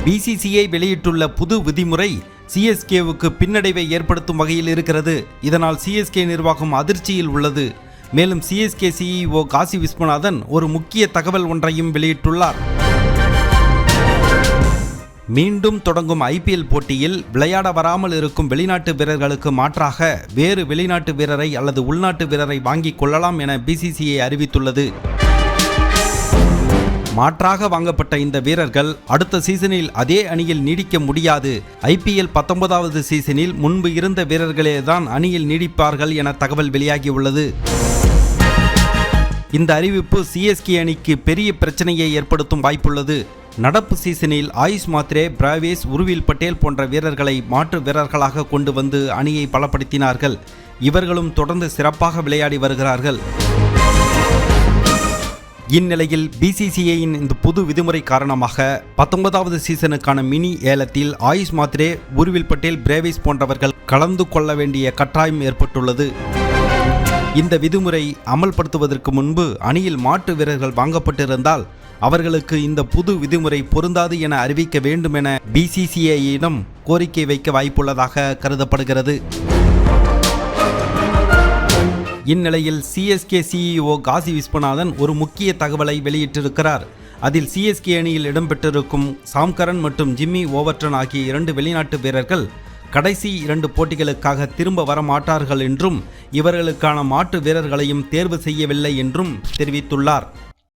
BCCI வெளியிட்டுள்ள புது விதிமுறை சிஎஸ்கேவுக்கு பின்னடைவை ஏற்படுத்தும் வகையில் இருக்கிறது. இதனால் சிஎஸ்கே நிர்வாகம் அதிர்ச்சியில் உள்ளது. மேலும் சிஎஸ்கே சிஇஓ காசி விஸ்வநாதன் ஒரு முக்கிய தகவல் ஒன்றையும் வெளியிட்டுள்ளார். மீண்டும் தொடங்கும் ஐபிஎல் போட்டியில் விளையாட வராமல் இருக்கும் வெளிநாட்டு வீரர்களுக்கு மாற்றாக வேறு வெளிநாட்டு வீரரை அல்லது உள்நாட்டு வீரரை வாங்கிக் கொள்ளலாம் என பிசிசிஐ அறிவித்துள்ளது. மாற்றாக வாங்கப்பட்ட இந்த வீரர்கள் அடுத்த சீசனில் அதே அணியில் நீடிக்க முடியாது. ஐபிஎல் 19வது சீசனில் முன்பு இருந்த வீரர்களே தான் அணியில் நீடிப்பார்கள் என தகவல் வெளியாகியுள்ளது. இந்த அறிவிப்பு சிஎஸ்கே அணிக்கு பெரிய பிரச்சனையை ஏற்படுத்தும் வாய்ப்புள்ளது. நடப்பு சீசனில் ஆயுஷ் மாத்ரே, பிராவேஸ், உருவில் பட்டேல் போன்ற வீரர்களை மாற்று வீரர்களாக கொண்டு வந்து அணியை பலப்படுத்தினார்கள். இவர்களும் தொடர்ந்து சிறப்பாக விளையாடி வருகிறார்கள். இந்நிலையில் பிசிசிஐயின் இந்த புது விதிமுறை காரணமாக 19வது சீசனுக்கான மினி ஏலத்தில் ஆயுஷ் மாத்ரே, உருவில் பட்டேல், பிராவேஸ் போன்றவர்கள் கலந்து கொள்ள வேண்டிய கட்டாயம் ஏற்பட்டுள்ளது. இந்த விதிமுறை அமல்படுத்துவதற்கு முன்பு அணியில் மாற்று வீரர்கள் வாங்கப்பட்டிருந்தால் அவர்களுக்கு இந்த புது விதிமுறை பொருந்தாது என அறிவிக்க வேண்டும் என பிசிசிஐயிடம் கோரிக்கை வைக்க வாய்ப்புள்ளதாக கருதப்படுகிறது. இந்நிலையில் சிஎஸ்கே சிஇஓ காசி விஸ்வநாதன் ஒரு முக்கிய தகவலை வெளியிட்டிருக்கிறார். அதில் சிஎஸ்கே அணியில் இடம்பெற்றிருக்கும் சாம் கரன் மற்றும் ஜிம்மி ஓவர்டன் ஆகிய 2 வெளிநாட்டு வீரர்கள் கடைசி 2 போட்டிகளுக்காக திரும்ப வர மாட்டார்கள் என்றும் இவர்களுக்கான மாற்று வீரர்களையும் தேர்வு செய்யவில்லை என்றும் தெரிவித்துள்ளார்.